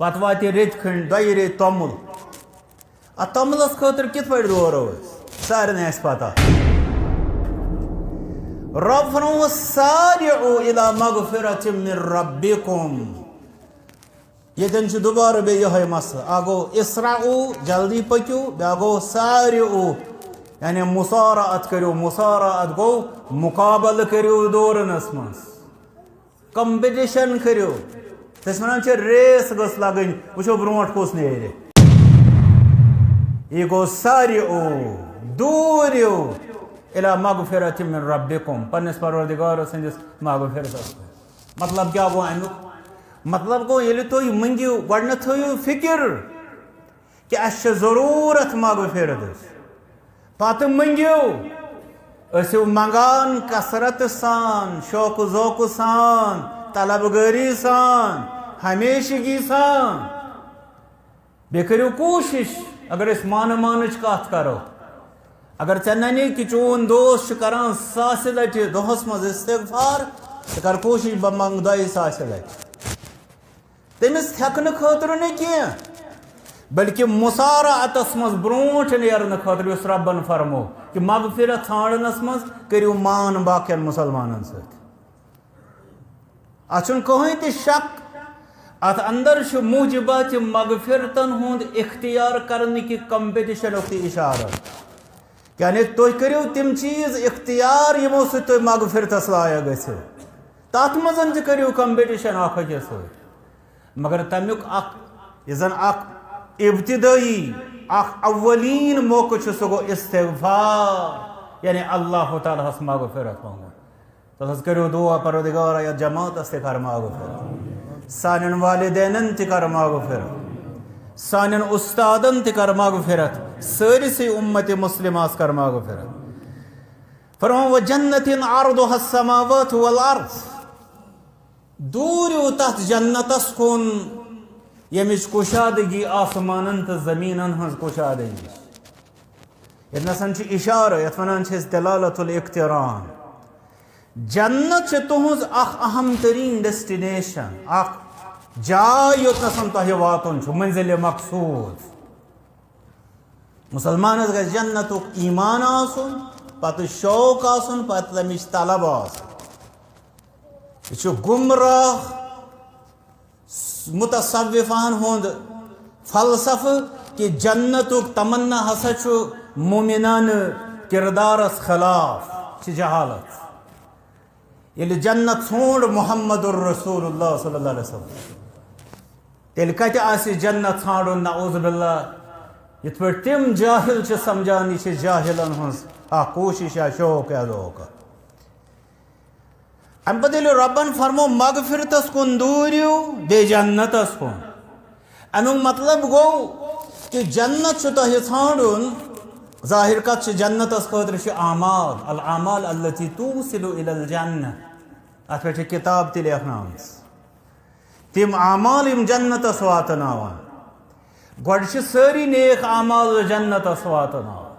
पत वात रेत खंड दो रेत तोमुल तोमुलस खतर कित पे दोरो सारे पता रब फरमाओ सारिउ इला मगफिरतिम मिन रब्बिकुम यदन दोबारा बे यह मसल आगो इसराउ जल्दी पक्यू बे गो सारिउ यानी मुसारात करो मुसारात गो मुकाबल करो दौरनस मज कंपटिशन करो तस वन रेस गस लगन वो ब्रोट कुस नेर यह गो सारिउ दूरियो इला मगफिरतिम मिन रब्बिकुम पन्निस परवरदिगार सदिस मगफिरत मतलब क्या गो अमुक मतलब गो ये तुम मंगू गो थो फिक्र कि अस जरूरत मगफिरत पत मंगू मंगान कसरत सान शौक ज़ौक़ सान तलबगारी सान हमेशगी सान बे करो कोशिश अगर मान कत करो अगर ऐ नने कि चोन दोस्त करान सास लट दोहस मज इस्तिग़फ़ार तो कर कोशिश बह मंग 2 सास लट तमिस हेकन खतर न कह बल्कि मुसारातस मज ब्रोट नेरन खतर उस रब्बन फरमो कि मगफिरत ठाणनस मज करियो मान बाकियन मुसलमानन सत अचुन कहीं ते शक अत अंदर मूजिबात मगफिरतन हुंद इख्तियार करने की कंपटिशन इशारा यानी तुम करो तिम चीज इख्तियार यमो सो मगफिरतस लायक गो तथ मजन करो कंपटिशन अखिस मगर तमुक जन इब्तिदाई अव्वलीन मौका सह गो इस्तिग़फ़ार यानी अल्लाह ताला मगफिरत मांगो तो करो दुआ परवरदिगार या जमात कर मगफिरत सानन वालिदैन त कर मगफिरत सानन उस्तादन त कर मगफिरत सारिसे उम्मत मुस्लिमास कर मगफिरत फरमाओ व जन्नतिन अर्दुहस समावात वल अर्ज़ दूर तथ जन्नतस कुन यमिच कुशादगी आसमानन तो जमीनन हज कुशादगी यसन इशारा यथ वन दलालतुल इक्तिरान जन्नत तुहज अहम तरीन डेस्टिनेशन जाय योतन तह वातन मंजिल मकसूद मुसलमान ग जन्नतुक ईमान आसुन पत शौक आसुन पत तमिच तलब आसुन यह गुमराह मुतसव्विफान हुंद फलसफ कि जन्नतुक तमन्ना हसा मोमिनान किरदारस खिलाफ जहालत ये जन्नत छोड़ मुहम्मदुर रसूलुल्लाह सल्लल्लाहु अलैहि वसल्लम तेल कत आसि जन्नत छाड़ुन नऊज़ बिल्लाह यथ पे तिम जाहिल समझान यह जाहिलन हज कोशिश या शौक या ज़ौक़ अम पे रब्बन फरमो मगफिरतस कुन दूरियो बे जन्नतस कुन अमुक मतलब गो कि जन्नत तह छाड़ुन जाहिर कत जन्नतस खतर आमाल अल आमाल अल्लती तूसिलु इलल जन्नह अत पे किताब त लेखन तिम आमाल यम जन्नतस वातनावान गोड सारी नेक आमाल जन्नतस वातनावान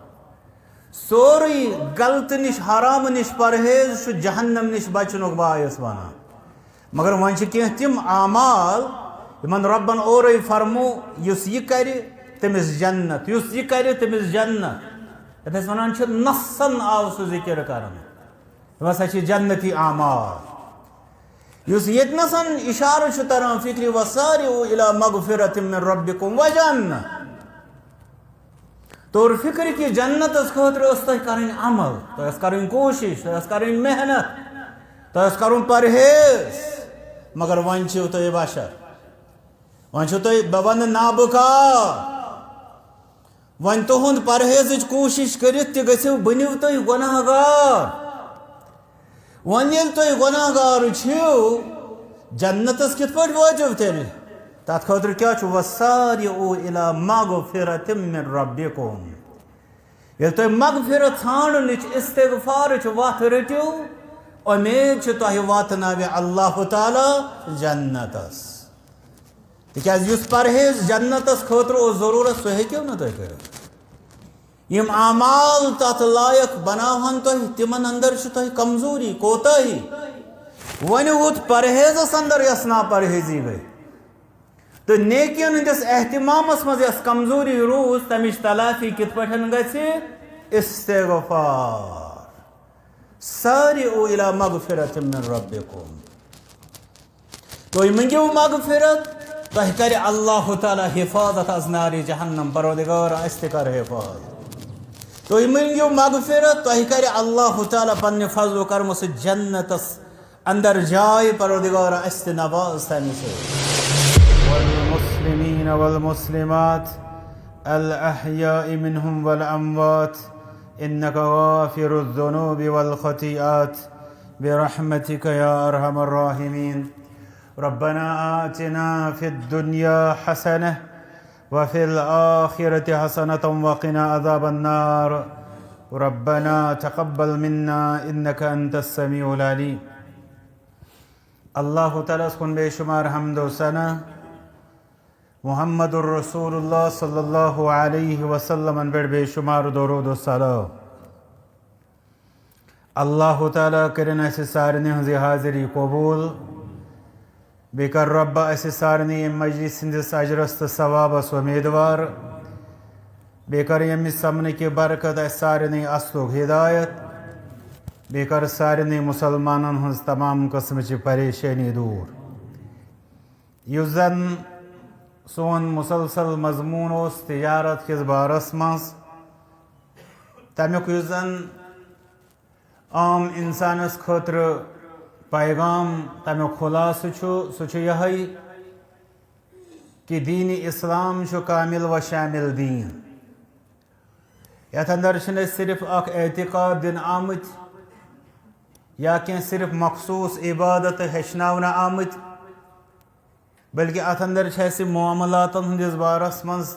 सोरी गलत निश हराम निश परहेज जहन्नम निश बचनुक बायस वन मगर वन कह तिम आमाल इन रब्बन और फरमो युस यह कर तमिस जन्नत युस यह कर तमिस जन्नत ये वन नसन आव सह जिक्र कर वसा जन्नती आमाल युस यतनसन इशार तरह फिक्र वसारिउ इला मगफिरतिम मिन रब्बिकुम व जन्नह तौर फिक्र कि जन्नत खतर तह कर अमल तह कर कोशिश तह कर मेहनत तह कर परहेज मगर वन तुम बशर वन तुम वन नाबकार वन तुंद परहेज कोशिश कर बनो तुम गुनाहगार वन ये तुम गुनाहगार जन्नतस कित वाजो तेल तथ खतर क्या वसारिउ इला मगफिरतिम मिन रब्बिकुम ये तुम मगफिरत ठाणनिच इस्तिग़फ़ार वत रटियो उम्मीद तह वातनावे अल्लाह ताला जन्नतस तिज परहेज जन्नतस खतर जरूरत सह हेक्यो न तुम कर यम आमाल तथ लायक बनावन तुम तिमन अंदर तुम कमजोरी कोताही वन वोत परहेजस अंदर यस ना परहेजी गई तो नेकियन हंदिस एहतिमामस मज यस कमजोरी रूस तमिश तलाफी कित पठन गछि इस्तिगफार सारिउ इला मगफिरत मिन रब्बिकुम तो मंगियो मगफिरत तह कर अल्लाह ताला हिफाजत अज नारी जहन्नम परवरदिगार अस्त कर हिफाजत तो मंगियो मगफिरत तह कर अल्लाह ताला पन्ने फजल करम से जन्नतस अंदर जाए परवरदिगार अस्त नवाज तमि से والمسلمين والمسلمات الأحياء منهم والأموات إنك غافر الذنوب والخطيئات برحمتك يا أرحم الراحمين ربنا آتنا في الدنيا حسنة وفي الآخرة حسنة وقنا عذاب النار ربنا تقبل منا إنك أنت السميع العليم الله تعالى سكن بشمار حمد وسنة मुहम्मदुर रसूलुल्लाह सल्लल्लाहु अलैहि वसल्लम पर बेशुमार दरूद व सलाम अल्लाह ताला करें ऐसे सारने हज़े हाज़िरी कबूल बेकर रब्ब ऐसे सारने मजलिस सिंधिस अजरस्त सवाबस उम्मीदवार बेकर यम समन के बरकत सारने असलुक हिदायत बेकर सारने मुसलमानन हज़ तमाम कस्म ची परेशानी दूर युजन सोन मुसलसल मजमून तिजारत किस बारस मज तमुक युजन आम इंसानस खतर पैगाम तमुक खुलास सह यह कि दीन इस्लाम कामिल व शामिल दीन यथ अंदर सिर्फ अख एतिकाद दिन आमत या क्या सिर्फ मखसूस इबादत हेचनावन आमत बल्कि अत अंदर मामलातन हंदिस बारस मज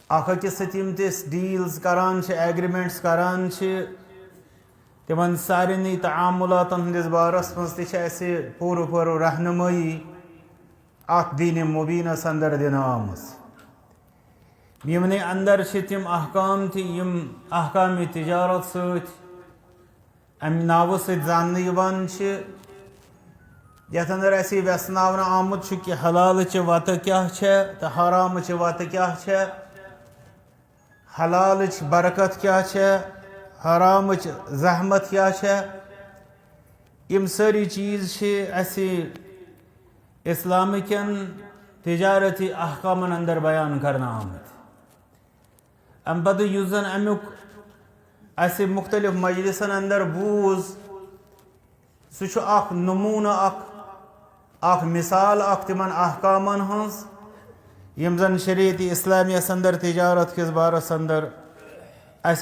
तकिस सतिस डील्स करान एग्रीमेंट्स करान तिमन सारे तआमुलातन हंदिस बारस मज पूर पूर रहनुमाई अत दीन मुबीनस अंदर दिन आमस यमने अंदर तिम अहकाम यम अहकाम तिजारत सत अम नाव जान यथ अंदर ऐसी व्यसनावन आमुत कि हलाल वत क्या तो हराम वत क्या हलाल बरकत क्या हराम जहमत क्या यम सारी चीज़ इस्लाम कन तिजारती अहकामन अंदर बयान करना आमत अम पद युजन अमुक मुख्तलिफ मजलिसन अंदर बूज सह नमूना अख मिसाल तिमन अहकामन हज यम जन शरीयत इस्लामियस अंदर तिजारत किस बारस अंदर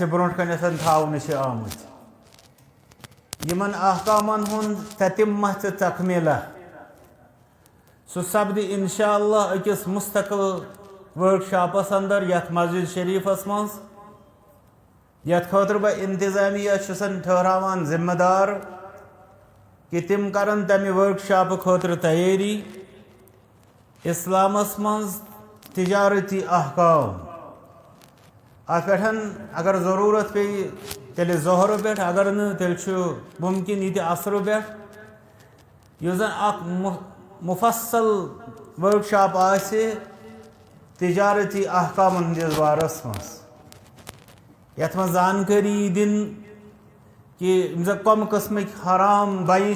ब्रोह कन थावन आमत यमन अहकामन हुंद ततिम्मा तो तकमीला सह सपद इंशाअल्लाह अकिस मुस्तकिल वर्कशॉपस अंदर यथ मस्जिद शरीफस मज यथ खतर बह इंतजामिया ठहरावान जिम्मेदार कि तिम करन तमि वर्कशॉप खतर तैयारी इस्लामस मज तिजारती अहकाम अत पे अगर ज़रूरत पे तेल जोहर पे अगर न तेल मुमकिन ये असर पे युजन मुफसल वर्कशॉप आसे तिजारती अहकाम हंदिस बारस मज यथ मज जानकारी दिन कि कम कस्म हराम बई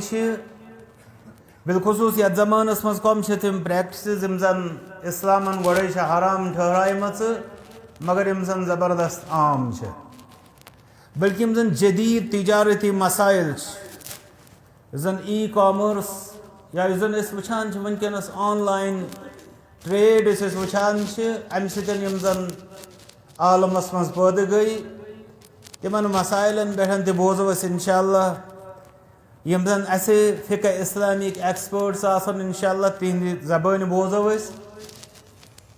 बिलखसूस ये जमानस मज कम तिम प्रैक्टिस जन इस्लामन गोड़े हराम ठहराम मगर जन ज़बरदस्त आम बल्कि जन जदीद तिजारती मसाइल जन ई कॉमर्स या जन वुचान वनकस ऑनलाइन ट्रेड वुचान अम जन आलमस मज पैद गई तिमन मसाइलन पे बोजो इंशाअल्लाह यम जन असे फ़िक़्ह इस्लामिक एक्सपर्ट्स आसन इंशाअल्लाह तिहंद ज़बान बोजो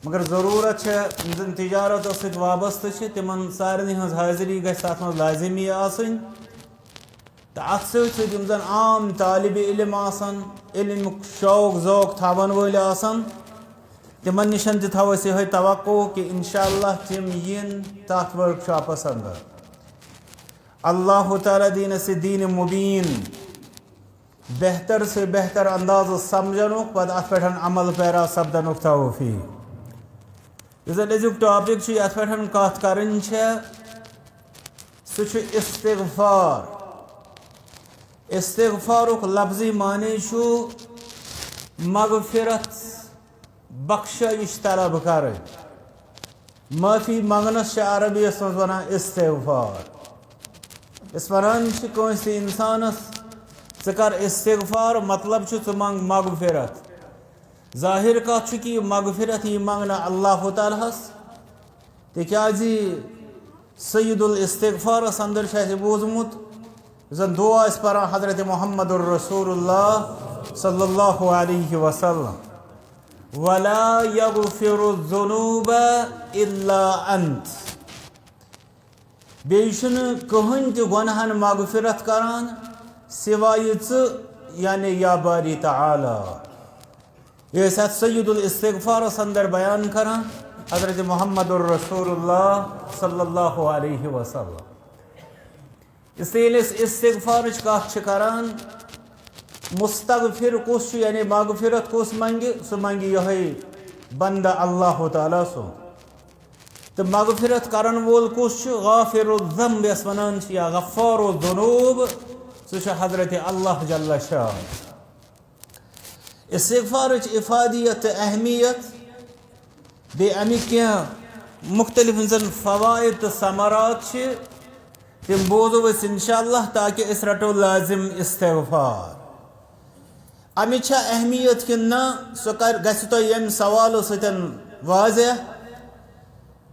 मगर ज़रूरत जन तिजारत सत वाबस्त तिमन सारे हज हाजिरी गत लाजिमी आसन तो अत सत जन आम तालिब इल्म आसन इल्मुक शौक ज़ौक थावन वल आसन तिमन निशन थो यह तवक्को कि इंशाअल्लाह तिम यिन तथ वर्कशॉपस अंदर अल्लाह ताला दीन से दीन मुबीन बेहतर से बेहतर अंदाज समझन पद अत पे अमल पैरा सपदन तौफी अजुक टॉपिक अत पे कत कर इस्तिग़फ़ार। इस्तिग़फ़ारुक लफ्ज़ी माने मगफिरत बख्शिश तलब कर माफ़ी मंगनस अरबियस मज वन इस्तिग़फ़ार। इस वन इंसानस कर इस्तिग़फ़ार मतलब मंग मगफिरत। ज़ाहिर कत कि मगफिरत यी मंगना अल्लाह तालहस तिकाजी सय्यदुल इस्तिग़फ़ार अंदर बूझमुत जन दुआ परान हज़रत मुहम्मदुर रसूलुल्लाह सल्लल्लाहु अलैहि वसल्लम वला यग़फ़िरुज़्ज़ुनूब इल्ला अंत। बेशुन कहन त गुनाहन मगफिरत करान सिवाय यानी या बारी तआला। ये सय्यदुल इस्तिग़फ़ार अंदर बयान करा हज़रत मुहम्मदुर रसूलुल्लाह सल्लल्लाहु अलैहि वसल्लम। इसलिए इस्तिग़फ़ार कत करान मुस्तग़फ़िर कुस यानी मगफिरत कुस मंगे सह मंगे यही बंदा अल्लाह ताला सो। तो मगफिरत करन वोल कुस गाफिरुज़्ज़ंब यस वनान या गफ़्फ़ारुज़्ज़ुनूब सह हज़रत अल्लाह जल्ल शान। इस्तिग़फ़ार इफ़ादियत अहमियत बे अमिक क्या मुख्तलिफ फ़वाइद तो समरात तिम बोजो इंशाअल्लाह ताकि इस रटो लाजिम इस्तिग़फ़ार। अमिक अहमियत कि ना सह गि तो यम सवाल सतन वाज़ह।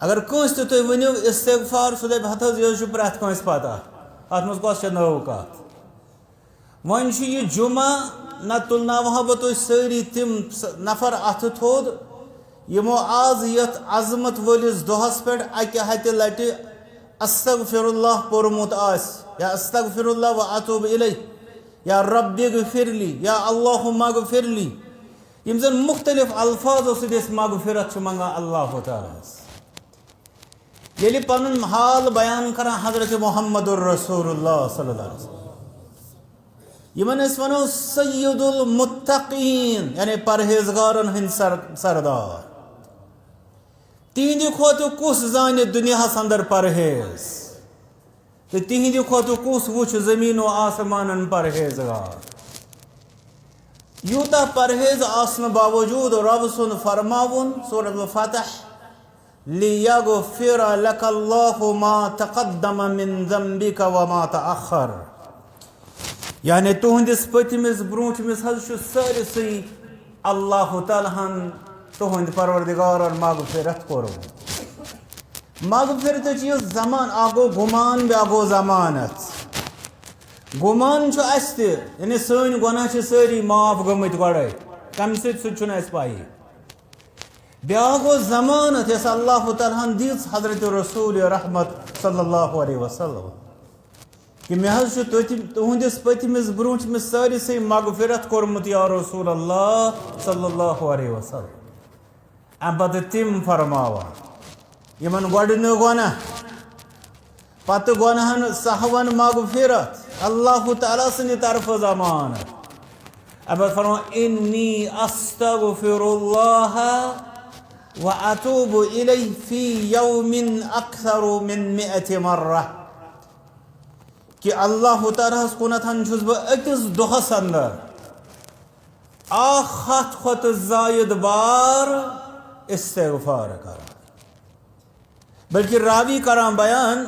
अगर कंस तुम वनो इस्तिग़फ़ार सह दप हथ यह प्रत कंस पता अत मज कस नव कत वन यह जुमा न तुलना बह तुम सारी तिम नफर अथ थोद यमो आज यथ अजमत वलिस दोहस पे अकि हति लटि अस्तग़फ़िरुल्लाह पोरमुत या अस्तग़फ़िरुल्लाह व अतूब इलैह या रब्बिग़फ़िरली या अल्लाहुम्मा ग़फ़िरली यम जन मुख्तलिफ अल्फाज़ो सद मगफिरत मंगान अल्लाह ताला ये पन हाल बयान कर हज़रत मुहम्मदुर रसूलुल्लाह सल्लल्लाहु अलैहि वसल्लम यमन वनो सय्यदुल मुत्तक़ीन यानी परहेज़गारन हंद सरदार। तिहंद खोत कुस जान दुनियास अंदर परहेज तो तिहंद खोत कुस वुच जमीन आसमान परहेजगार। यूता परहेज आसन बावजूद रब सुन फरमावन सूरह फतह लियग़फ़िर लकल्लाहु मा तक़द्दम मिन ज़ंबिक व मा तअख़्ख़र यानी तुहंदिस पतमिस ब्रोठमिस सारसई अल्लाह तालाहन तुहंद परवरदिगारन मगफिरत कोरमुत। मगफिरत जमान गो गुमान बे गो जमानत। गुमान यानी सन गुनाह सारी माफ गमत गड़े कम सह पाई। ब्या गो जमानत यस अल्लाह तालाहन दिस हज़रत रसूल रहमत सल्लल्लाहु अलैहि वसल्लम कि मे तुहंदिस पतमिस ब्रोठमिस सारसई मगफिरत कोरमुत या रसूल अल्लाह सल्लल्लाहु अलैहि वसल्लम। अम पत तिम फरमावान यमन गोडन गुनाह पत गुनाहन सहवन मगफिरत अल्लाह ताला सन्द तरफ जमानत। अब फरमान इन्नी अस्तग़फ़िरुल्लाह व अतूबु इलैहि फी यौमिन अक्सरु मिन मिअति मर्रा कि अल्लाह ताला कुनथन छुस बह अकिस दोहस अंदर 100 खोत जायद बार इस्तिग़फ़ार कर। बल्कि रावी करान बयान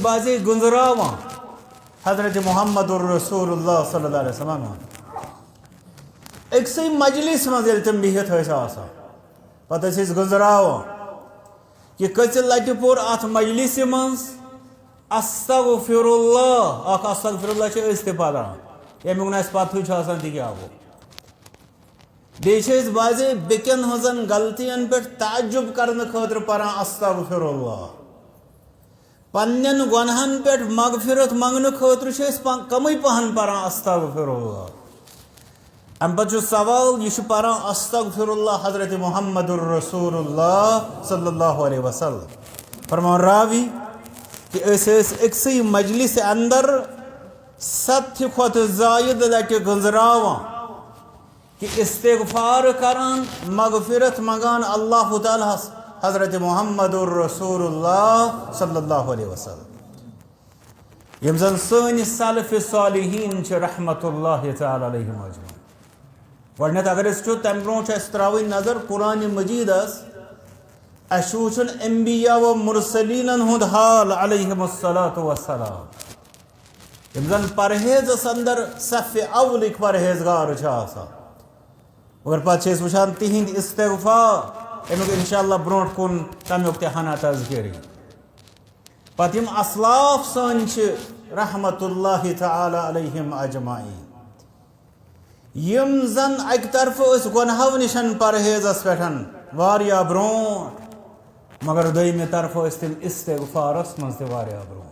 बाजे गुंजरावा हज़रत मुहम्मदुर रसूलुल्लाह सल्लल्लाहु अलैहि वसल्लम अक्सई मजलिस मज तम बिहित पत गुजरावा कि कच लट पोर अत मजलिस मज अस्तग़फ़िरुल्लाह अस्तग़फ़िरुल्लाह परान यमुक न पत क्या गो बे बाजे बेकन हजन गलतियन पे ताजुब करने खतर परान अस्तग़फ़िरुल्लाह पन्नन गुनाहन पे मगफिरत मंगने खतर कम पहन परान अस्तग़फ़िरुल्लाह। अम पे सवाल यह परान अस्तग़फ़िरुल्लाह हज़रत मुहम्मदुर रसूलुल्लाह सल्लल्लाहु अलैहि वसल्लम फरमान रावी कि अक्सई मजलिस अंदर सत्य खुद जायद लट गुजरावान कि इस्तिग़फ़ार करान मगफिरत मंगान अल्लाह ताला हज़रत मुहम्मदुर रसूलुल्लाह सल्लल्लाहु अलैहि वसल्लम यम जन सानि सलफ़ सालिहीन छ रहमतुल्लाहि तआला अलैहिम अजमईन। गडनेथ अगर अस तम ब्रोह त्रावन नजर कुरान मजीदस अस वुचन अंबिया व मुरसलीनन हुंद हाल अलैहिमुस्सलातु वस्सलाम यम जन परहेज़ अंदर सफ़ अव्वलिक परहेज़गार छ आसान मगर पे वुचान तिहिंद इस्तिग़फ़ार अमुक इंशाअल्लाह ब्रोह कुन तमुक ते हना तज़किरी पत यम असलाफ सन रहमतुल्लाहि तआला अलैहिम अजमाइन यम जन अक तरफ गुनाहों निशन परहेज़स पे वारिया ब्रोह मगर दोयमे तरफ तिम इस्तिग़फ़ारस मज ते वारिया ब्रोह।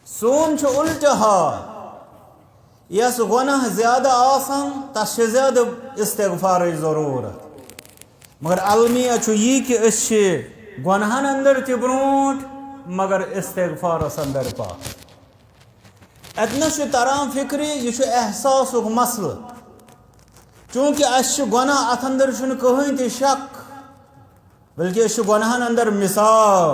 सोन उल्ट हाल यस गुनाह ज्यादा आसान तस ज्यादा इस्तिग़फ़ार ज़रूरत मगर अलमिया यह कि गुनाहन अंदर ते ब्रोह मगर इस्तिग़फ़ारस अंदर पा अतनस तरान फिक्री यह एहसासुक मसल चूँकि अस गुनाह अत अंदर कहीं ते शक बल्कि गुनाहन अंदर मिसाल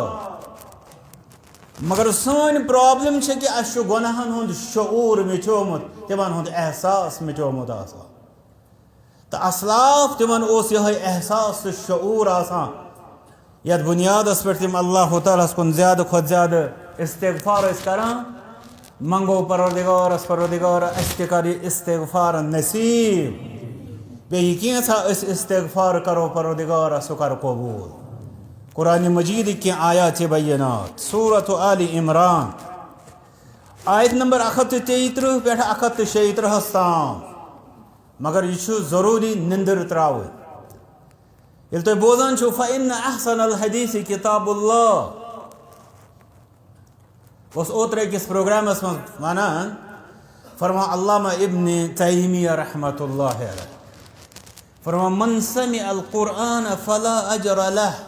मगर सन प्रॉब्लम कि अस गुनाहन हुंद शऊर मिचोमुत तिमन हुंद एहसास मिचोमुत आसान तो असलाफ तिमन ओस यह एहसास तो शऊर आसान यथ बुनियादस पे तिम अल्लाह ताला कुन ज़्यादा खुद ज़्यादा इस्तिग़फ़ार करान मंगो परवरदिगार अस ते कर इस्तिग़फ़ार नसीब बे कैसा इस्तिग़फ़ार करो परवरदिगार सो कर कबूल। कुरान मजीद के आयात बय्यनात सूरत आल इमरान आयत नंबर 133 पे 136 ताम मगर यह जरूरी निंदर त्राव ये तुम बोजान फ़इन अहसन हदीस किताबुल्लाह ओत्र किस प्रोग्रामस मज वनान फरमा अल्लामा इब्न तैमिया रहमतुल्लाह अलैह फरमा मन समिअ अल कुरआन फला अजर लह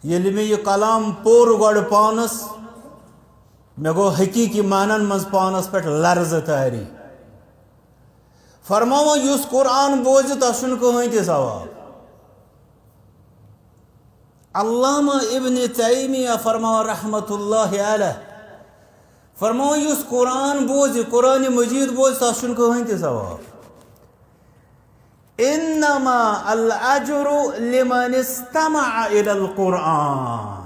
ये मे यह कलाम पोर गड पानस मे गो हकीकी मानन मज पानस पे लर्ज तारी फरमावा युस कुरान बोझ तस कहीं ते सवाब। अल्लामा इब्न तैमिया फरमावा रहमतुल्लाह अलैह फरमावा युस कुरान बोझ कुरान मजीद बोझ तस कहीं ते सवाब। इन्नमा अल अजरु लिमन इस्तमअ इलल कुरान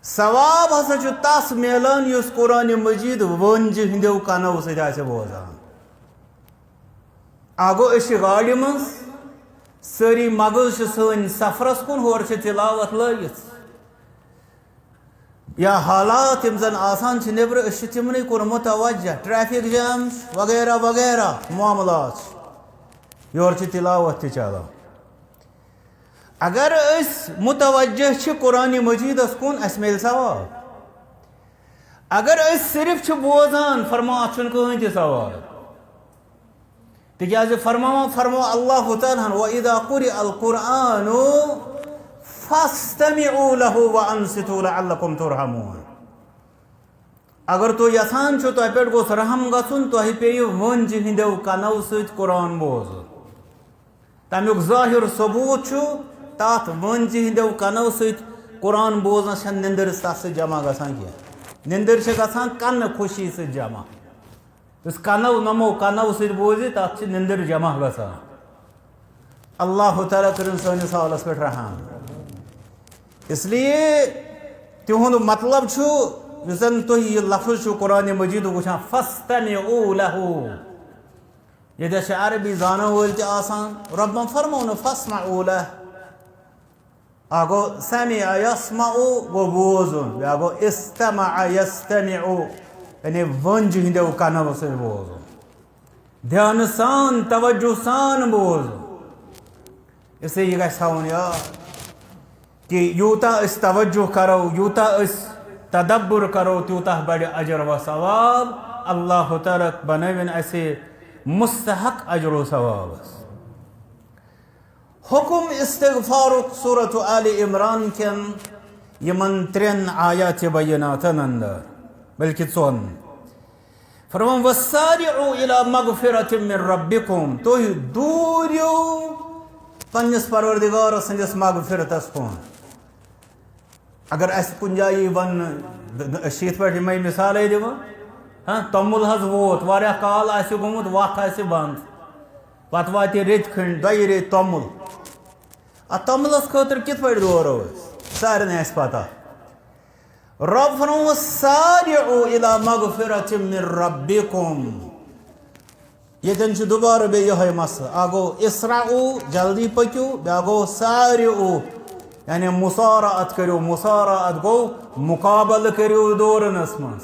सवाब हसा तस मिलान युस कुरान मजीद वंज हिंदो कनो सो बोजान आगो गाड़ी मज सारी मगज सन सफरस कुन होर तिलावत लगित या हालात यम जन आसान नबर तिमन कुन मुतवज्जह ट्रैफिक जाम वगैरह वगैरह मामलात योर तिलावत चलान अगर मुतवज्जह कुरान मजीदस कुन अस मिल सवाब अगर सिर्फ बोजान फरमा कहीं ते सवाब तिकाज फरमा अल्लाह ताला व इज़ा क़ुरिअ अल कुरआनु फस्तमिउ लहु व अंसितु लअल्लकुम तुरहमून अगर तो यसान छो तो पे गोस रहम गसुन तो पे वंज हिंदो कनो सत कुरान बोज तमुक ज़ाहिर सबूत छो तथ वंज हिंदो कनो सत कुरान बोजनस निंदर तस जमा गसान कह निंदर गसान कन खुशी से जमा इस कनो नमो कनो सत बोज तथ निंदर जमा गसान। अल्लाह ताला कर सनिस हालस पे रहम इसलिए तिहुंद मतलब जन तुम यह लफ्ज कुरान मजीद वुचान फस्तमिउ लहु ये अरबी जान वल रब्बन फरमो न फस्मउ लह आगो समिअ यस्मउ गो बोजुन आगो इस्तमअ यस्तमिउ यानी वंज हिंदो कनो से बोजुन ध्यान सान तवज्जो सान बोजुन इससे यह गवन याद कि यूता तवज्जो करो यूता तदब्बुर करो त्यूता बड़े अजर व सवाब अल्लाह ताला बनवन ऐसे मुस्तहक अजर व सवाब। हुक्म इस्तिग़फ़ार सूरत आल इमरान कन यमन 3 आयात बय्यनातन अंदर बल्कि 4 फरमान वसारिउ इला मगफिरतिम मिन रब्बिकुम तुह दूरियो पन्निस परवरदिगार संदिस मगफिरतस कुन अगर अस कुन जाय वन शीत पे मिसाल दिव हाँ तमुल हज वोत वारिया काल आसि गोमुत वत आसि बंद पत वाति रेत खंड 2 रेत तमुल तमुलस खतर कित पे दौरो सारे आस पता रब फरमाओ सारिउ इला मगफिरतिम मिन रब्बिकुम यतन दोबारा बे यह मसला आगो इसराउ जल्दी पक्यू बे गो सारिउ यानी मुसारात करो मुसारात गो मुकाबल करो दौरनस मज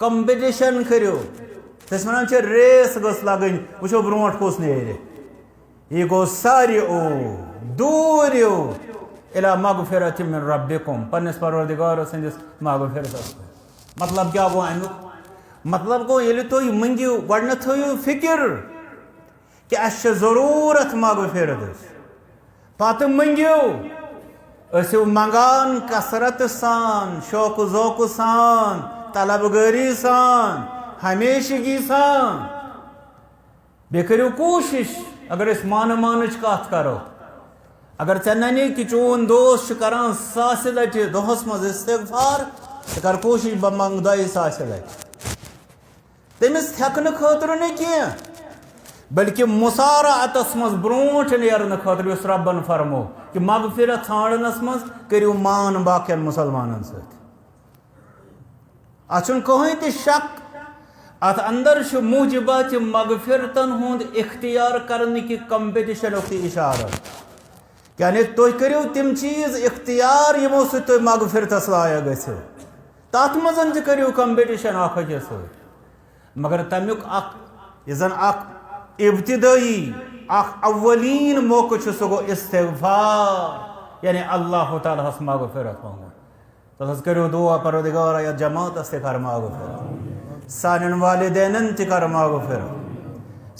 कंपटिशन करो तस वन रेस गस लगन वो ब्रोट कुस नेरे यह गो सारिउ दूरियो इला मगफिरतिम मिन रब्बिकुम पन्निस परवरदिगार संदिस मगफिरतस मतलब क्या गो अमुक मतलब गो ये तुम मंगू गो थो फिक्र कि अस जरूरत मगफिरत पत मंगू असो मंगान कसरत सान शौक ज़ौक सान तलबगारी सान हमेशगी सान बे करो कोशिश अगर इस मान कत करो अगर ऐ नने कि चोन दोस्त करान 100 लट दोहस मज इस्तिगफार तो कर कोशिश बह मंग 200 लट तमिस हेकन खतर न कह बल्कि मुसारातस मज ब्रोट नेरन खतर उस रब्बन फरमो कि मगफिरत ठाणनस मज करियो मान बाकियन मुसलमानन सत अचुन कहीं ते शक अत अंदर मूजिबात मगफिरतन हुंद इख्तियार करने की कंपटिशन इशारा यानी तुम करो तिम चीज इख्तियार यमो सो मगफिरतस लायक गो तथ मज करो कंपटिशन अखिस मगर तमुक जन इब्तिदाई अव्वलीन मौका सह गो इस्तिगफार यानी अल्लाह ताला मगफिरत मांगो तो करो दुआ परवरदिगार या जमात कर मगफिरत सानन वालिदैन त कर मगफिरत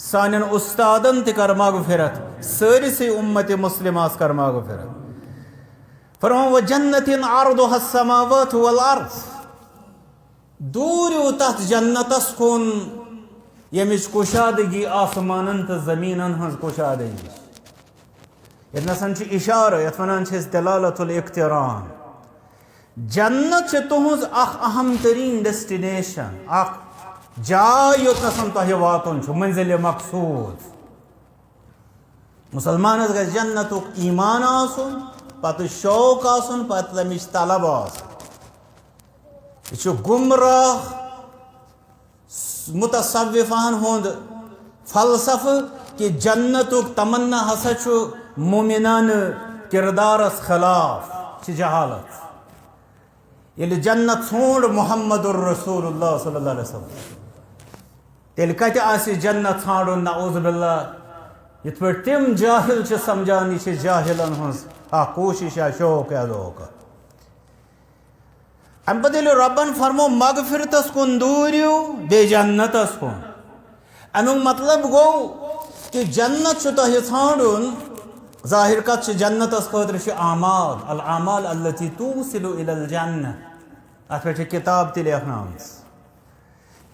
सानन उस्तादन त कर मगफिरत सारिस उम्मत मुस्लिमास कर मगफिरत फरमा व जन्नतिन अर्दुहा अस्समावात वल अर्द दूर तथ जन्नतस कुन यमिच कुशादगी आसमानन तो जमीनन हज कुशादगी यतनसन इशारा यत वनान दलालतुल इक्तिरान जन्नत तुहज अहम तरीन डेस्टिनेशन जाय योतनसन तह वातुन मंजिल मकसूद मुसलमानस गज जन्नतुक ईमान आसुन पत शौक आसुन पत तमिच तलब आसुन यह गुमराह मुतसव्विफान हुंद फलसफ कि जन्नतुक तमन्ना हसा मोमिनान किरदारस खिलाफ जहालत ये जन्नत छोड़ मुहम्मदुर रसूलुल्लाह सल्लल्लाहु अलैहि वसल्लम तेल कत आसि जन्नत छाड़ुन नऊज़ बिल्लाह यथ पे तिम जाहिल समझान यह जाहिलन हज कोशिश या शौक या ज़ौक अम पद रबन फरमो मगफिरतस कुन दूरियो बे जन्नतस कुन अमुक मतलब गो कि जन्नत तह छाड़ुन जाहिर कत जन्नतस खतर आमाल अल आमाल अल्लती तूसिलु इलल जन्नह अत पे किताब त लेखन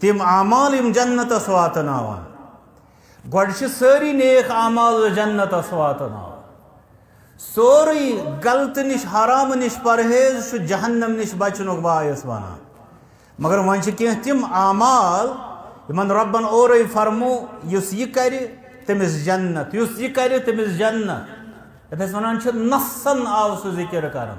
तिम आमाल यम जन्नतस वातनावान गोड सारी नेक आमाल जन्नतस वातनावान सोरी गलत निश हराम निश परहेज जहन्नम निश बचनुक बायस वन मगर वन कह तिम आमाल यमन रब्बन और फरमो युस यह कर तमिस जन्नत युस यह कर तमिस जन्नत यथ वन नसन आव सह जिक्र कर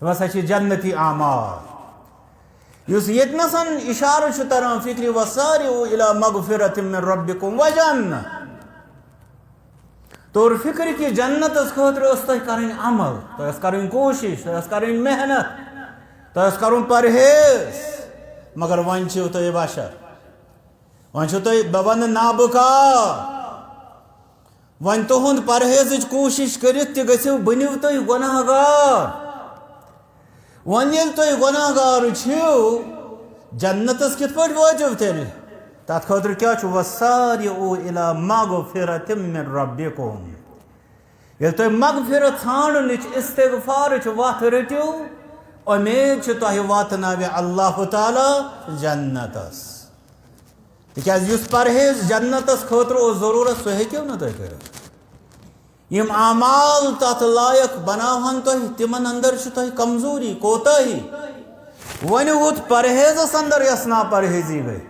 हसा जन्नती आमाल युस यतनसन इशार तरह फिक्र वसारिउ इला मगफिरतिम मिन रब्बिकुम व जन्नह तौर फिक्र कि जन्नत खतर कर अमल तो कर कोशिश तो कर मेहनत तो कर परहेज मगर वन तुम बशर वन तुम वन नाबकार वन तुंद परहेज कोशिश कर बनो तुम गुनाहगार वन ये तुम गुनाहगार जन्नतस कित पे वाजो तेल तथ खतर क्या वसारिउ इला मगफिरतिम मिन रब्बिकुम ये तुम मगफिरत ठाणनिच इस्तिगफारच वत रटियो उम्मीद तुह वातनावे अल्लाह ताला जन्नतस तिकाज युस परहेज जन्नतस खतर जरूरत सह हेक्यो न तुह कर यम आमाल तथ लायक बनावन तुह तिमन अंदर तुह कमजोरी कोताही वन वुत परहेजस अंदर यस ना परहेजी गई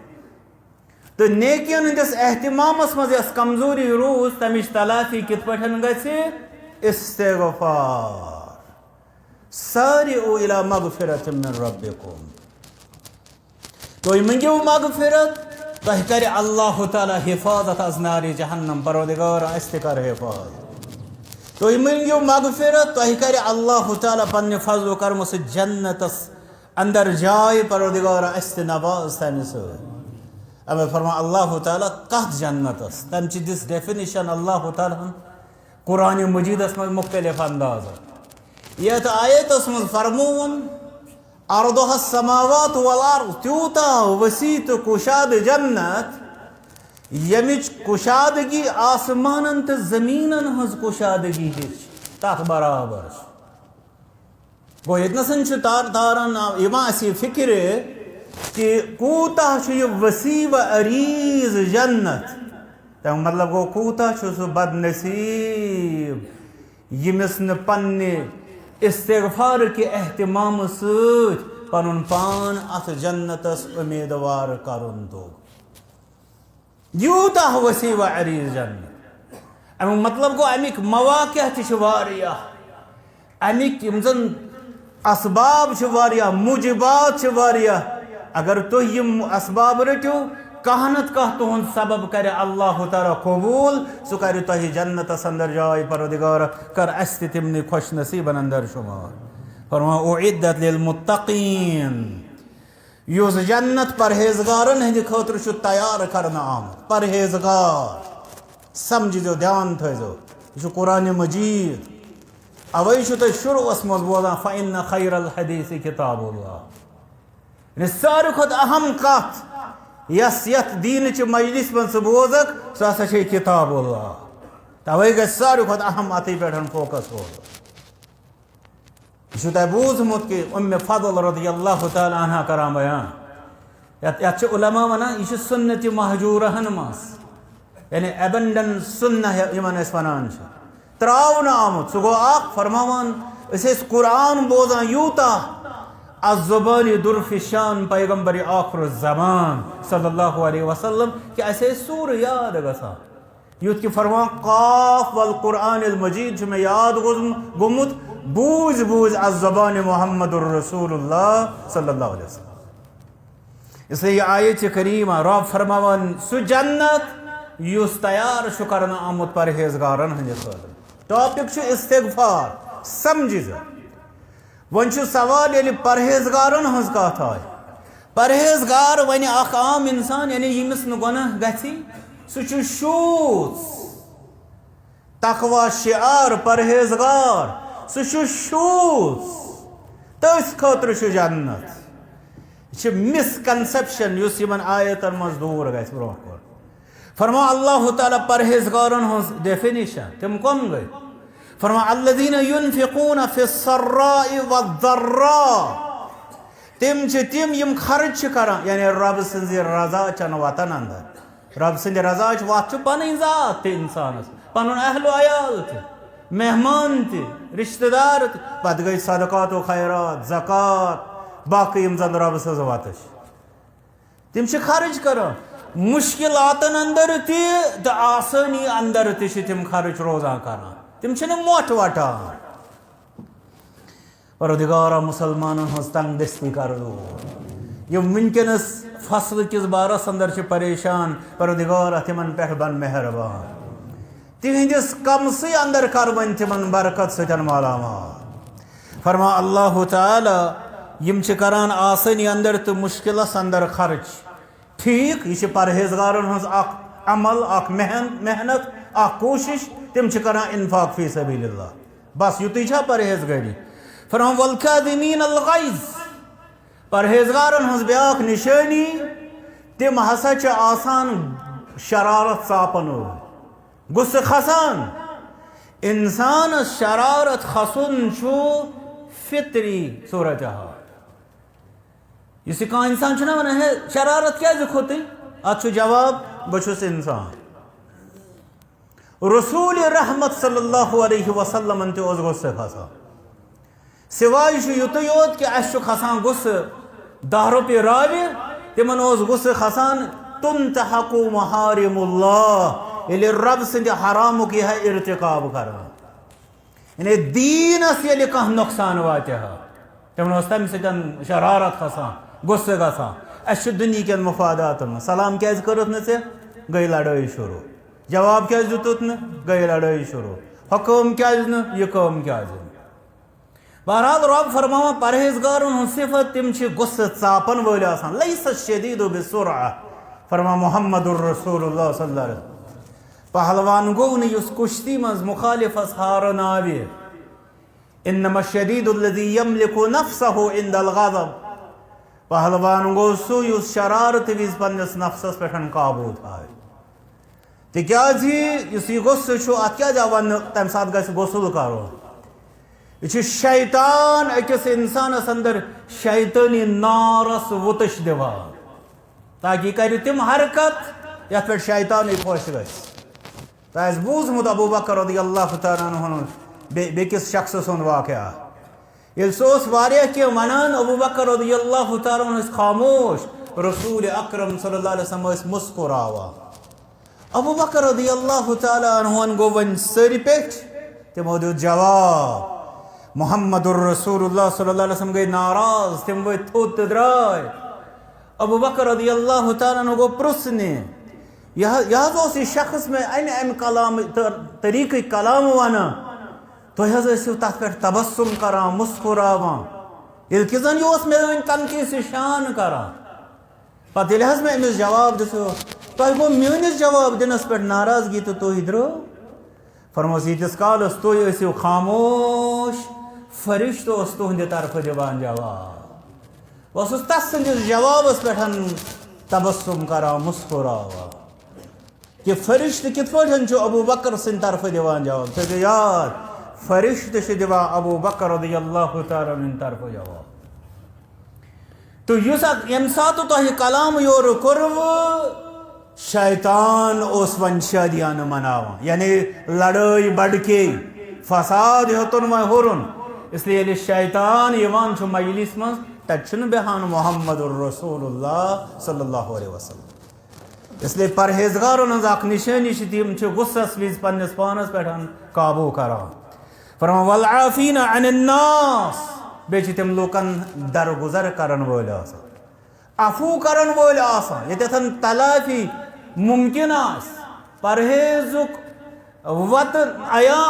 तो नेकियन हंदिस एहतिमामस मज यस कमजोरी रूज तमिश तलाफी कित पठन गछि इस्तिगफार सारिउ इला मगफिरत मिन रब्बिकुम तो मंगियो मगफिरत तह कर अल्लाह ताला हिफाजत अज नारी जहन्नम परवरदिगार अस्त कर हिफाजत तो मंगियो मगफिरत तह कर अल्लाह ताला पन्ने फजल करम से जन्नतस अंदर जाय परवरदिगार अस्त नवाज तमिस अब फरमा अल्लाह ताला कथ जन्नतस तम दिस डेफिनेशन अल्लाह ताला कुरान मजीदस में मुख्तलिफ अंदाज यत आयतस मज फरमून अर्दुहा समावात वल अर्द त्यूता वसी तो कुशाद जन्नत यमिच कुशादगी आसमानन तो जमीनन हज कुशादगी हिच तथ बराबर गो यतनसन तार तारन यमा फिक्र कि कूता वसी व अरीज जन्नत तम मतलब गो कूता सह बदनसीब यमिस न पन्ने इस्तिगफार के एहतिमाम सत पनुन पान अथ जन्नतस उम्मीदवार करुन तो यूता वसी व अरीज जन्नत अमिक मतलब गो अमिक मवाक़िअ अमिक यम जन असबाब मुजिबात अगर तुह यम असबाब रटो कह नत कह तुहद सबब कर अल्लाह ताला कबूल सह कर तुह जन्नतस अंदर जाय परवरदिगार कर अस तिमन खुश नसीबन अंदर शुमार फरमा उइद्दत लिल मुत्तकीन युस जन्नत परहेजगारन हंद खतर तैयार करना आमत परहेजगार समझो ध्यान थो यह कुरान मजीद अवै तुम शुरुअस मज बोजान फ़इन्न खैरल हदीस किताबुल्लाह सारे खुद अहम कथ यस यथ दीन मजलिस मज बोजक सह हसा किताबुल्लाह तवे ग सारे खुद अहम अत पे फोकस हो यह बूझमुत कि उम्मे फज़ल रज़ियल्लाहु तआला अन्हा करान बयान यत उलमा वनान यह सुन्नत महजूरहन मस यानी एबंडेंस सुन्नह यमन वनान त्रावन आमुत सह गो फरमान कुरान बोजान यूता अज़ुबानी दुरफिशान पैगम्बर आखिर ज़मान सल्लल्लाहु अलैहि वसल्लम कि असे सूर याद गसा युत कि फरमान काफ वल कुरान मजीद में याद गुमुत बूझ बूझ अज़ुबान मुहम्मदुर रसूलुल्लाह सल्लल्लाहु अलैहि वसल्लम इसलिए आयत करीमा रब फरमान सु जन्नत युस तैयार शुकरन आमुत परहेजगारन हंद खतर टॉपिक इस्तिगफार समझ वन सवाल ये परहेजगारन हज कथ आय परहेजगार वन आम इंसान यानी यमिस न गुनाह गि सह शूस तकवा शिआर परहेजगार सह शूस तस खतर जन्नत मिसकनसेप्शन यमन आयतन मज दूर ग ब्रो फरमा अल्लाह ताला परहेजगारन हज डेफिनेशन तम कम गई फरमा अल्लज़ीना युनफ़िक़ून फ़िस्सर्राइ वद्दर्रा तिम यम खर्च करान यानी रब सन्ज़ रज़ा चन वतन अंदर रब सन्ज़ रज़ा वत पन ज़ात इंसानस पनुन अहल अयाल मेहमान रिश्तेदार पत गई सदक़ात व खैरात ज़कात बाकी यम जन रब सन्ज़ वत तिम खर्च करान मुश्किलातन अंदर तो आसानी अंदर तिम खर्च रोजान करान तिम मोट वटान परवरदिगार मुसलमानन हज तंग दस्ती कर यम वनकस फसल किस बारस अंदर परेशान परवरदिगार तिमन पे बन मेहरबान तिहंदिस कमसी अंदर कर वन तिमन बरकत सतन मालामाल फरमा अल्लाह ताला यम करान आसानी अंदर तो मुश्किलस अंदर खर्च ठीक यह परहेजगारन हज अमल मेहनत कोशिश तिम करान इन्फाक फी सबीलिल्लाह बस युत परहेजगारी फरमा वल काज़िमीन अल ग़ैज़ परहेजगारन हज ब्याक निशानी तिम हसा आसान शरारत चापन गुस्से खसान इंसान शरारत खसन फितरी सूरत हाल कह इंसान वन है शरारत क्या खोत अत जवाब बहुस इंसान रसूल रहमत सल्लल्लाहु अलैहि वसल्लम तोस गुस्से खसान सिवाय युत योत कि अस खसान गुस्से 10 रुपये रावि तिमन गुस्से खसान तुम तहकु महारिमुल्लाह ये रब सद हरामुक यह इर्तिकाब कर दीनस ये कह नुकसान वात तिमन तम सत शरारत खसान गुस्से गसान अस दुनिया मुफादात सलाम क्या कर गई लड़ाई शुरू जवाब क्या दुत गई लड़ाई शुरू हकम क्या यह कम क्या बहरहाल रब फरमा परहेजगार सिफत तिम गुस्से चापन वल लैस शदीद बिसुरा फरमा मुहम्मदुर रसूलुल्लाह सल्लल्लाहु अलैहि वसल्लम पहलवान गो न कुश्ती मज मुखालिफस हारन आवे इन्नमा शदीदुल्लज़ी यमलिकु नफ्सहु इंदल गज़ब पहलवान गो सु युस शरारत विज पन्नस नफ्सस पेठन काबू थाय तिक्याजी गुस्से अत क्या वन तम सात गस गुस्ल करो यह शैतान अकिस इंसानस अंदर शैतानी नारस वुतश दिवान ताकि कर तिम हरकत ये शैतान खुश गस बूझमुत अबू बकर रज़ियल्लाहु तआला अन्हु बेकिस शख्स सुन वाक़या वनान अबू बकर रज़ियल्लाहु तआला अन्हु खामोश रसूल अकरम सल्लल्लाहु अलैहि वसल्लम मुस्कुरावा अबू बकर रज़ियल्लाहु तआला अन्हु गो वन सर पे तमो दियो जवाब मुहम्मदुर रसूलुल्लाह सल्लल्लाहु अलैहि वसल्लम गई नाराज तिम वो थोत द्राय अबू बकर रज़ियल्लाहु तआला अन्हु गो प्रुसने यह शख्स में अम कलाम तरीक़ कलाम वन तो तथ पे तबस्सुम करा मुस्कुरावान ये कि जन यह मे तनकी से शान करा पे मे अमिस जवाब दिसो तुह गो मेनिस जवाब दिनस पे नाराजगी तो तुह द्रो फरमोस यीतिस कालस तुह खामोश फरिश्तो तुहद तरफ दिवान जवाब बस तस संदिस जवाबस पे तबस्सुम करा मुस्कुरावा कि फरिश्त कित पे अबू बकर सिंद तरफ दिवान जवाब तो याद फरिश्त दिवान अबू बकर रज़ियल्लाहु तआला अन्हु तरफ जवाब तो यम सात तुह कलाम योर कर्व शैतान उस वन शादियान मनावा यानी लड़ाई बढ़के फसाद हेतुन व हुरुन इसलिए शैतान यवान मजलिस मज तन बेहान मुहम्मदुर रसूलुल्लाह सल्लल्लाहु अलैहि वसल्लम इसलिए परहेजगारन अख निशानी तम गुस्सस विज पन्नस पानस पे काबू करान फरमा वल आफीना अनिन्नास बे तिम लूकन दरगुजर करन वोल अफू करन वोल यतन तलाफी मुमकिन परहेजुक वत अया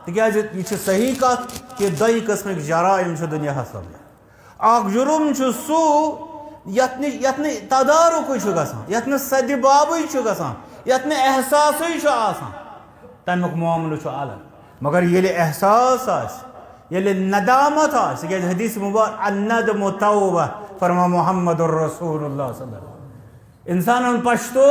तिकाज यह सही कत कि दई किस्म जराइम दुनिया अख जुर्म सू यत तदारुक यत सदबाब यत एहसास तमुक मामल अलग मगर ये एहसास ये नदामत हदीस मुबारक अन्नदमु तौबा फरमा मुहम्मदुर रसूलुल्लाह सल्लल्लाहु अलैहि वसल्लम इंसान पछतो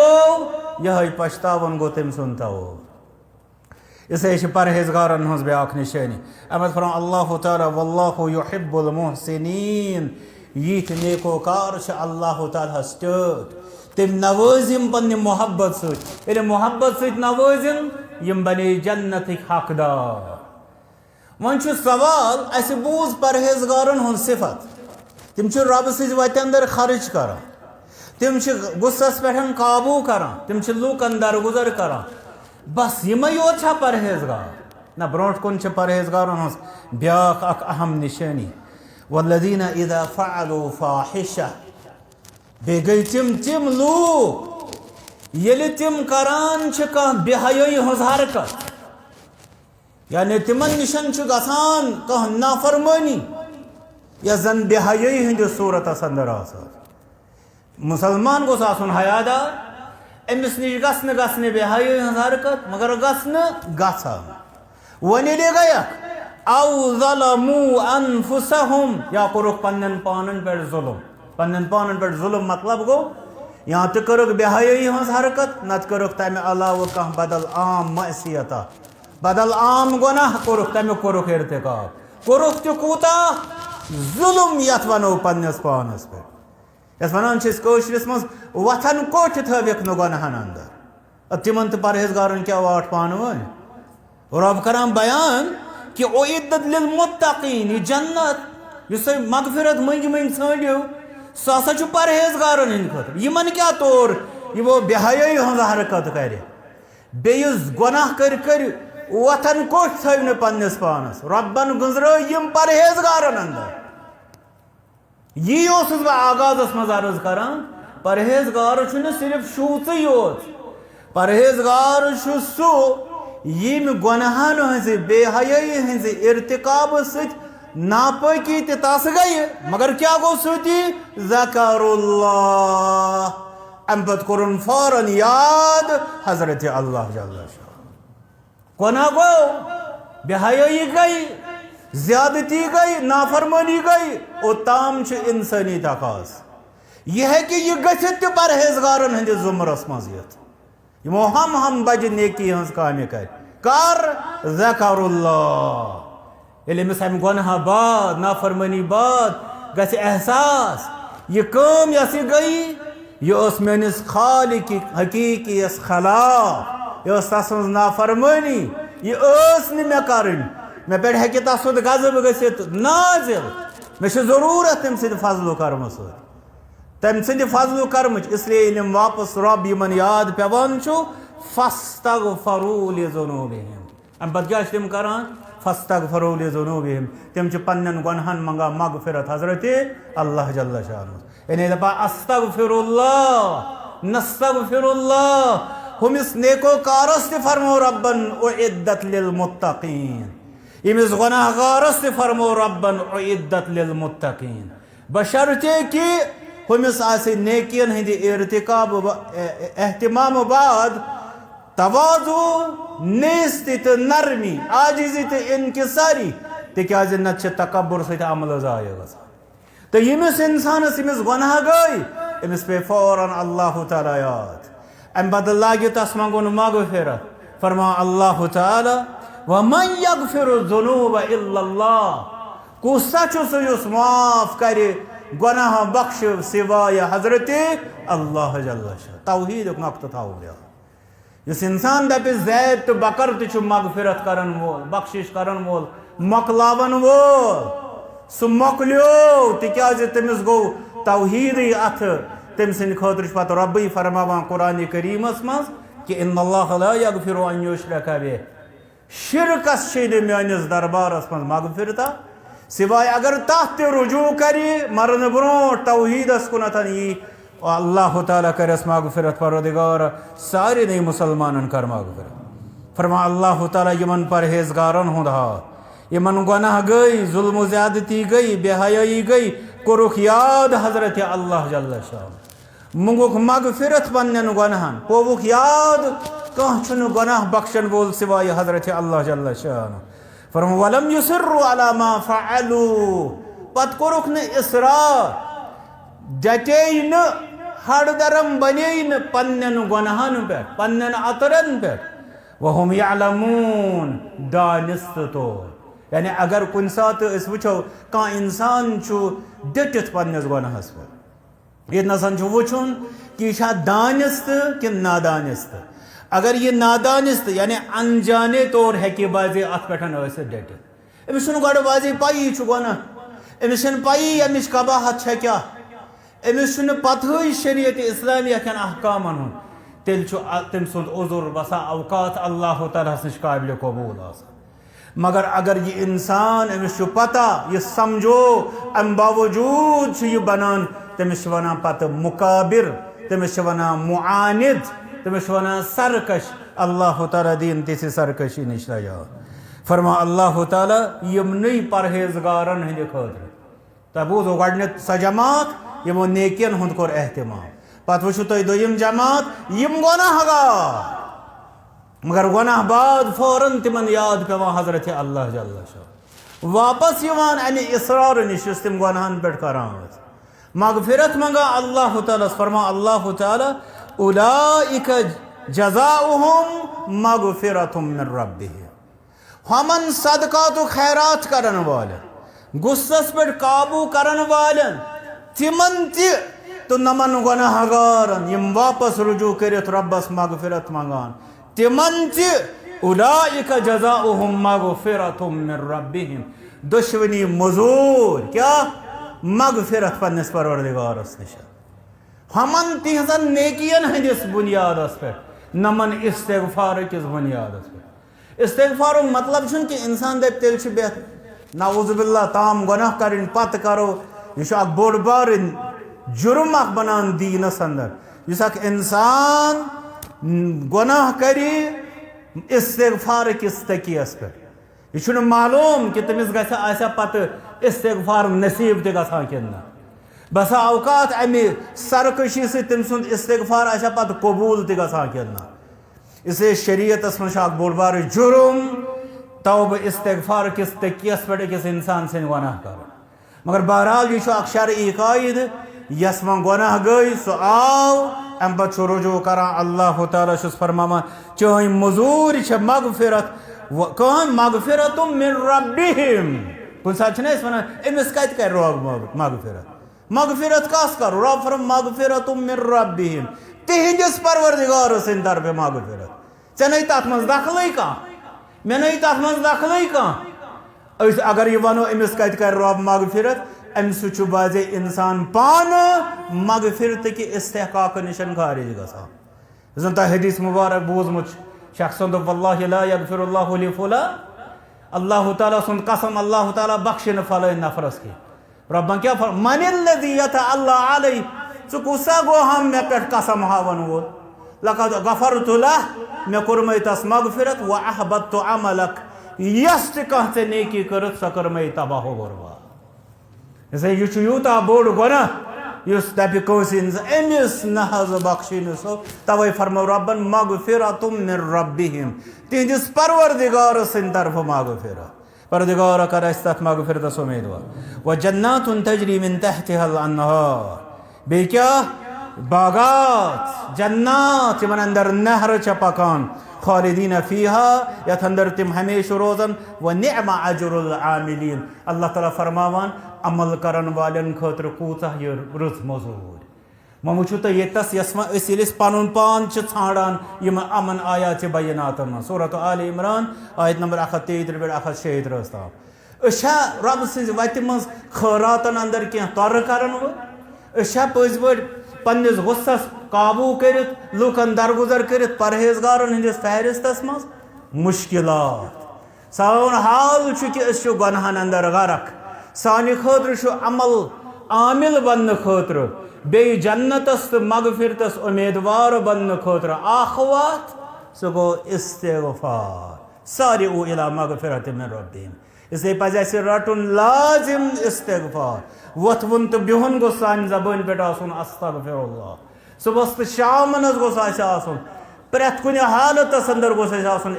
यह पछतावन गो तम सुन तौब इसलिए परहेजगारन हज ब्याख निशानी अमद फरमा अल्लाह ताला वल्लाहु युहिब्बुल मुहसिनीन यीथ नेकोकार अल्लाह ताला तम नवाजिम पन्ने मोहब्बत सत मोहब्बत सत नवाजिम यम बने जन्नत हकदार वन सवाल अस बूज परहेजगारन हूं सिफत तम रब सज वत अंदर खर्च कर तम गुस्सस पे काबू कर तम लूकन दरगुजर कर बस यम योत परहेजगार ना ब्रोट कुन परहेजगारन हज ब्याख अख अहम निशानी वल्लज़ीना इज़ा फ़अलू फ़ाहिशा बे गई तिम लूक ये तिम करान कह बेहयाई हज हरकत यानी तिमन निशन गसान कह नाफरमानी या जन बेहयाई हंद सूरत अंदर मुसलमान गोस आसन हयादार अमिस निश गसन बेहयाई हज हरकत मगर गसन वन गया औ ज़लमू अनफुसहुम या कोरुक पन्नन पानन पे जुल्म पन्नन पानन पे जुल्म मतलब गो यहाँ तो करुक बेहयाई हज हरकत नत करुक तमे अलाव कह बदल आम मसीयता बदल आम गुनाह कोरुख तमें कोरुख इर्तिकाब कोरुख तो कूता जुल्म यथ वनो पन्नस पानस पे यस वनान कशरिस मज वथन कोठ थविक नो गुनाहन अंदर तिमन तो परहेजगारन क्या वाट पान वन रब करान बयान कि उइद्दत लिल मुत्तकीन जन्नत युस मगफिरत मंज मंज सँडियो सह हसा छु परहेजगारन हिंद खतर यमन क्या तौर यमो बेहयाई हंज हरकत कर बेयुस गुनाह कर वथन कोठ थव न पन्नस पानस रब्बन गुजरो यम परहेजगारन अंदर यी ओसुस बह आगाजस मज अर्ज करान परहेजगार छु न सिर्फ शूच योत परहेजगार छु सु यम गुनाहन हंज बेहयाई हंज इर्तिकाब सत नापकी तस गई मगर क्या गो सुती ज़करुल्लाह अम पत कोरुन फौरन याद हजरत अल्लाह जल्ल शाह गुनाह गो बेहयाई गई ज्यादती गई नाफरमानी गई और ताम इंसानी तकाज यह है कि यह गथित परहेजगारन हंद जुमरस मज यमो हम बज नेकी हंस काम कर ज़करुल्लाह यमिस अम गुनाह बाद नाफरमानी बाद गस एहसास यह कम यस गई यह मेनिस खालिक हकीकियस खिलाफ यह तस नाफरमानी यह मे कर मे पे हे तस गजब गसित नाजिल मे जरूरत तम सद फजल करम तम सद फजल करम इसलिए वापस रब यमन याद पेवान फस्तगफरू लिज़ुनूबिहिम अम पत क्या तम करान फस्तगफरू लिज़ुनूबिहिम तम पन्न गुनाहन मंगा मगफिरत हजरत अल्लाह जल्ल शाह यानी दपा अस्तगफिरुल्लाह नस्तगफिरुल्लाह हुमिस नेको कारस ते फरमो रब्बन उइद्दत लिल मुत्तकीन यमिस गुनाहगारस ते फरमो रब्बन उइद्दत लिल मुत्तकीन बशर्ते कि हुमिस आसे नेकियन हिंदी इर्तिकाब एहतिमाम बाद तवाजु नेस्ति तो नरमी आजिजी तो इनकिसारी तिकाज नत तकब्बुर सहित अमल जाय तो यमिस इंसानस यमिस गुनाह गई यमिस पे फौरन अल्लाह ताला याद अम बदल लागे तस मंगुन मगफिरत फरमा अल्लाह ताला व मन यगफिरु ज़ुनूब इल्लल्लाह कुसा युस माफ करे गुनाह बख्श सिवाय हजरत अल्लाह जल्ल शाह तौहीद नक्त थाव इस इंसान दपे जैद तो बकर तो मगफिरत करन वोल बख्शिश करन वोल मकलावन वोल सह मकलो तिकाज तमिस गो तौहीद अथ तम सद खतर पत रब्बी फरमावान कुरान करीमस मज कि इन्नल्लाह ला यगफिरु अन युश्रका बिहि शिरकस मेनिस दरबारस मज मगफिरता सिवाय अगर तथ रुजू करी मरन ब्रो तौहीदस कुनतन यी अल्लाह ताला करस मगफिरत परवरदिगार सारे नहीं मुसलमानन कर मगफिरत फरमा अल्लाह ताला यमन परहेजगारन हुंद हाथ यमन गुनाह गई जुल्म ज्यादती गई बेहयाई गई कोरुख याद हजरत अल्लाह जल्ल शाह मुंगुख मगफिरत पन्न गुनाहन पोवुख याद कह गुनाह बख्शन बोल सिवाय हजरत अल्लाह जल्ल शाह फरमा वलम युसिर्रु अला मा फअलू पत कोरुख न इसरार जटे न हड़दरम बने न पन्न गुनाहन पे पन्न अतरन पे वहुम यअलमून दानिस्त तो यानी अगर कुन सात वो कह इंसान डटित पन्नस गुनाहस पे ये नसन वुचुन कि यह दानिस्त कि नादानिस्त अगर ये नादानिस्त यानी अनजाने तौर हेकि बाजे अत पे डटित अमिस गो बाजे पई गुनाह अमिस पई अमिश कबाहत क्या अमिस पतह शरीयत इस्लामिया कन अहकामन हुन तेल तम सुंद उजुर बसा अवकात अल्लाह ताला निश काबिल कबूल मगर अगर ये इंसान अमिस पता ये समझो अम बावजूद यह बनान तमिस वना पत मुकाबिर तमिस वना मुआनिद तमिस वना सरकश अल्लाह ताला दीन तिस सरकशी निश फरमा अल्लाह ताला यमन परहेजगारन हंद खतर तह बूझो गडनेथ स जमात यमो नेकियन हुंद कोर एहतिमाम पत वो तुम दोयम जमात यम गुनाहगार मगर गुनाह बाद फौरन तिमन याद पेवान हजरत अल्लाह जल्ल शाह वापस यवान अमे इसरार निश तम गुनाहन पे करान मगफिरत मंगा अल्लाह ताला फरमा अल्लाह ताला उलाइका जज़ाउहुम मगफिरतुम मिन रब्बिहिम हमन सदकात खैरात करन वालन गुस्सस पे काबू करन वालन तिमन तो नमन गुनहगारन यम वापस रुजू करित रब्बस मगफिरत मंगान तिमन उलाइका जज़ाउहुम मगफिरतुम मिन रब्बिहिम दुश्मनी मजूर क्या मगफिरत पन्निस परवरदिगारस निश हमन तिहजन नेकियन हंदिस बुनियादस पे नमन इस्तिगफार किस बुनियादस पे इस्तिगफार मतलब छुन कि इंसान दे तेल छ बेहतर नाउजुबिल्लाह ताम गुनाह करिन पत करो यह बोड़ बार जुर्म बनान दीनस अंदर यह इंसान गुनाह करी इस्तिगफार किस तकियस पे यह मालूम कि तमिस गसा पत इस्तिगफार नसीब ते गसान किन्ना बसा औकात अमे सरकशी से तम सुंद इस्तिगफार आशा पत कबूल ते गसान किन्ना इसे शरीयतस मं बोड़ बार जुर्म तौब इस्तिगफार किस तकियस पे किस इंसान से गुनाह कर मगर बहरहाल यह शरई कायद यस मन गुनाह गई सो आव अम पे रुजू कर अल्लाह ताला फरमामान चाहे मजूर मगफिरत कह मगफिरतुम मिन रब्बिहिम कुछ सात वन अमिस कत कर मगफिरत मगफिरत कस कर रब फरम मगफिरतुम मिन रब्बिहिम तिहंदिस परवरदिगार सिंद तरफ मगफिरत ऐ नहीं तथ मज दखल कह मे नहीं तथ मज दखल कह अगर यह वनो अमिस कत कर रब मगफिरत अम सह बाजे इंसान पान मगफिरत कि इस्तेहकाक निशन खारिज गसान जन तह हदीस मुबारक बूजमुत शख्स वल्लाहि ला यगफिरुल्लाहु लिफुला अल्लाह ताला सुंद कसम अल्लाह ताला बख्शिन फलान नफरस की रब्बन क्या मनिल्लज़ी यतअल्लाह अलैहि कुसा गो हम मे पे कसम हावन वो लक़द गफरतु लह मे कुरमै तस मगफिरत व अहबतु अमलक यस कह से नेकी करत स करमै तबाह बर्बाद जैसे यह यूता बोड़ गुनाह इस दप अमिस नहज बख्शिन सो तवे फरमो रब्बन मगफिरतुम मिन रब्बिहिम तिहंदिस परवरदिगार सिंद तरफ मगफिरत परवरदिगार कर अस तथ मगफिरतस उम्मीदवार व जन्नातुन तजरी मिन तहतिहल अन्हार बे क्या बागात जन्नात यमन अंदर नहर च पकान खालिदीन फीहा यथ अंदर तिम हमेशा रोजन व निअमा अजरुल आमिलीन अल्लाह ताला फरमावान अमल करन वालन खतर कूचा ये रुत मजूर मो वो तो यस यस पन पान ान यम अमन आयात बैनात सूरत आल इमरान आयत नंबर 133 पे 136 तम रब सज वत मज खैरातन अंदर कह तर कर पज पे पन्निस गुस्सस काबू कर लूकन दरगुजर कर परहेजगारन हंदिस फहरिस्तस मज मुश्किलात सान हाल कि गुनाहन अंदर गर्क सानि खतर अमल आमिल बन खतर बे जन्नतस तो मगफिरतस उम्मीदवार बन खतर आखवात सह गो इस्तिगफार सारिउ इला मगफिरत मिन रब्बिहिम इसलिए पज रटुन लाजिम इस्तिगफार वथवन तो बिहुन गो सान जबान पे अस्तगफिरुल्लाह सुबह तो शामन गोस प्रेथ कुन हालतस अंदर गोस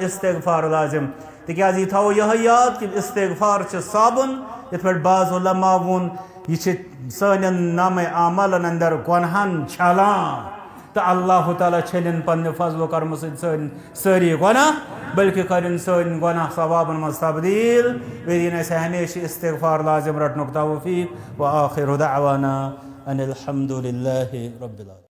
इस्तिगफार लाजिम तिकाज यह थो यह याद कि इस्तिगफार साबुन इत पे बाज़ उलमा वोन यह सन नाम आमलन अंदर गुनहन छलान तो अल्लाह ताला छलिन पन्ने फजल कर्म सारी गुनाह बल्कि करिन सन गुनाह सवाबन मज तब्दील दिन हमेशा इस्तिगफार लाजिम रटनुक तौफीक व आखिरु दअवाना अनिल हम्दुलिल्लाहि रब्बिल आलमीन।